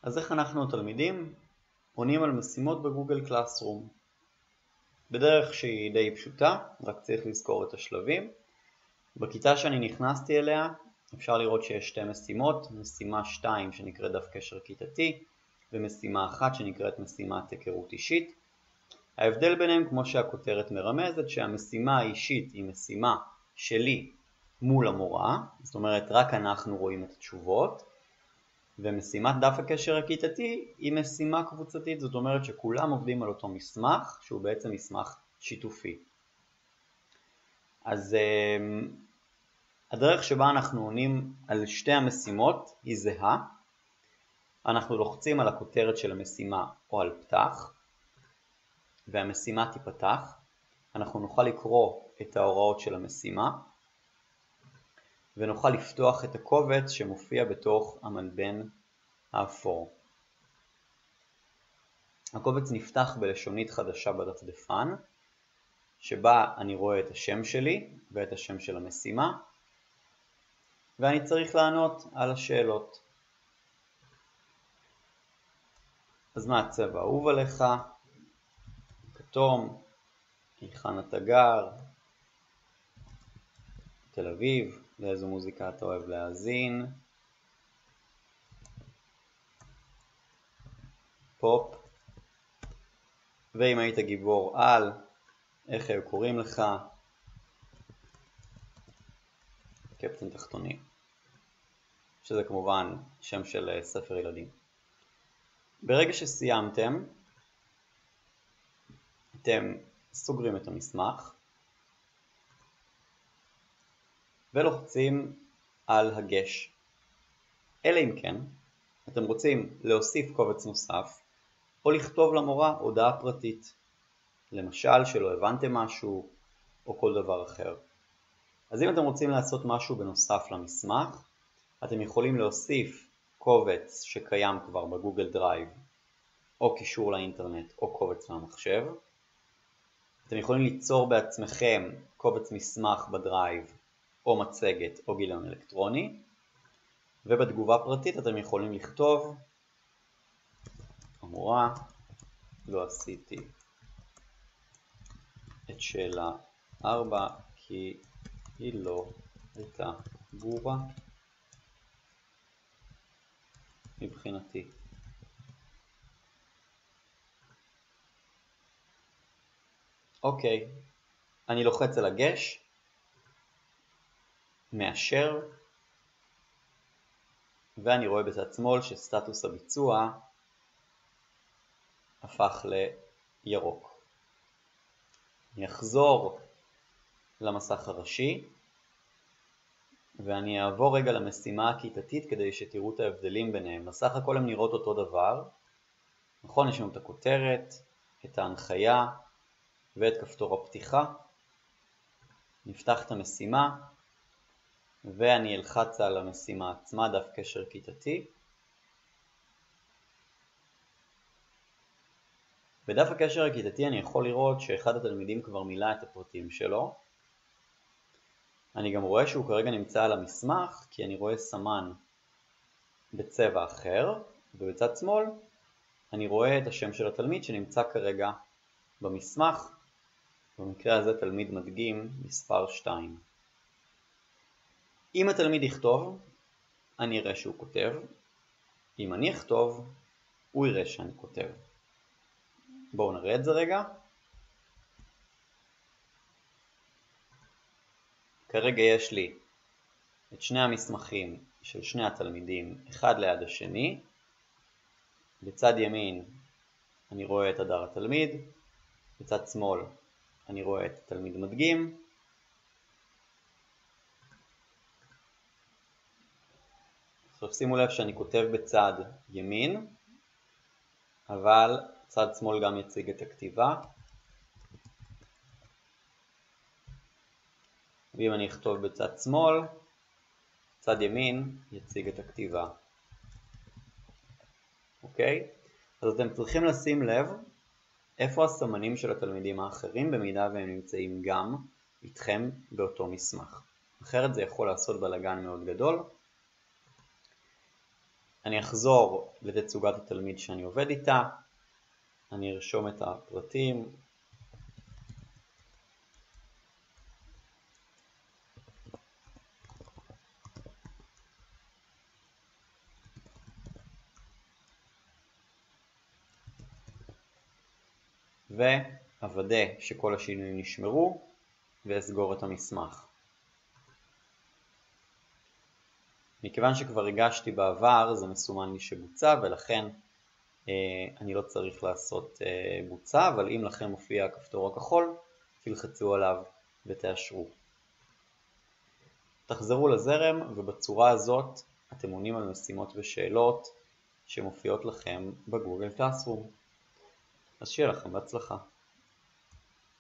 אז איך אנחנו התלמידים עונים על משימות בגוגל קלאסרום? בדרך שהיא די פשוטה, רק צריך לזכור את השלבים. בכיתה שאני נכנסתי אליה אפשר לראות שיש שתי משימות, משימה 2 שנקראת דף קשר כיתתי ומשימה 1 שנקראת משימת היכרות אישית. ההבדל ביניהם, כמו שהכותרת מרמזת, שהמשימה האישית היא משימה שלי מול המורה, זאת אומרת רק אנחנו רואים את התשובות, ומשימת דף הקשר הכיתתי היא משימה קבוצתית, זאת אומרת שכולם עובדים על אותו מסמך שהוא בעצם מסמך שיתופי. אז הדרך שבה אנחנו עונים על שתי המשימות היא זהה. אנחנו לוחצים על הכותרת של המשימה או על פתח והמשימה תיפתח. אנחנו נוכל לקרוא את ההוראות של המשימה ונוכל לפתוח את הקובץ שמופיע בתוך המלבן האפור. הקובץ נפתח בלשונית חדשה בדפדפן, שבה אני רואה את השם שלי ואת השם של המשימה, ואני צריך לענות על השאלות. אז מה הצבע אהוב עליך? כתום. היכן אתה גר? תל אביב. לאיזו מוזיקה אתה אוהב להאזין? פופ. ואם היית גיבור על, איך היו קוראים לך? קפטן תחתוני, שזה כמובן שם של ספר ילדים. ברגע שסיימתם, אתם סוגרים את המסמך ולוחצים על הגש. אלא אם כן אתם רוצים להוסיף קובץ נוסף או לכתוב למורה הודעה פרטית, למשל שלא הבנתם משהו או כל דבר אחר. אז אם אתם רוצים לעשות משהו בנוסף למסמך, אתם יכולים להוסיף קובץ שקיים כבר בגוגל דרייב או קישור לאינטרנט או קובץ מהמחשב. אתם יכולים ליצור בעצמכם קובץ מסמך בדרייב או מצגת או גיליון אלקטרוני, ובתגובה פרטית אתם יכולים לכתוב: המורה, לא עשיתי את שאלה 4 כי היא לא הייתה ברורה מבחינתי. אוקיי, אני לוחץ על הגש, מאשר, ואני רואה בצד שמאל שסטטוס הביצוע הפך לירוק. אני אחזור למסך הראשי ואני אעבור רגע למשימה הכיתתית כדי שתראו את ההבדלים ביניהם. בסך הכל הם נראות אותו דבר. נכון, יש לנו את הכותרת, את ההנחיה ואת כפתור הפתיחה. נפתח את המשימה ואני אלחץ על המשימה עצמה, דף קשר כיתתי. בדף הקשר הכיתתי אני יכול לראות שאחד התלמידים כבר מילא את הפרטים שלו. אני גם רואה שהוא כרגע נמצא על המסמך כי אני רואה סמן בצבע אחר, ובצד שמאל אני רואה את השם של התלמיד שנמצא כרגע במסמך, במקרה הזה תלמיד מדגים מספר 2. אם התלמיד יכתוב, אני אראה שהוא כותב. אם אני אכתוב, הוא יראה שאני כותב. בואו נראה את זה רגע. כרגע יש לי את שני המסמכים של שני התלמידים אחד ליד השני. בצד ימין אני רואה את הדר התלמיד, בצד שמאל אני רואה את התלמיד מדגים. עכשיו שימו לב שאני כותב בצד ימין, אבל צד שמאל גם יציג את הכתיבה. ואם אני אכתוב בצד שמאל, צד ימין יציג את הכתיבה. אוקיי? אז אתם צריכים לשים לב איפה הסמנים של התלמידים האחרים במידה והם נמצאים גם איתכם באותו מסמך. אחרת זה יכול לעשות בלגן מאוד גדול. אני אחזור לתצוגת התלמיד שאני עובד איתה, אני ארשום את הפרטים, ואוודא שכל השינויים נשמרו ואסגור את המסמך. מכיוון שכבר הגשתי בעבר זה מסומן לי שבוצע, ולכן אני לא צריך לעשות בוצע, אבל אם לכם מופיע הכפתור הכחול תלחצו עליו ותאשרו. תחזרו לזרם, ובצורה הזאת אתם עונים על משימות ושאלות שמופיעות לכם בגוגל קלאסרום. אז שיהיה לכם בהצלחה.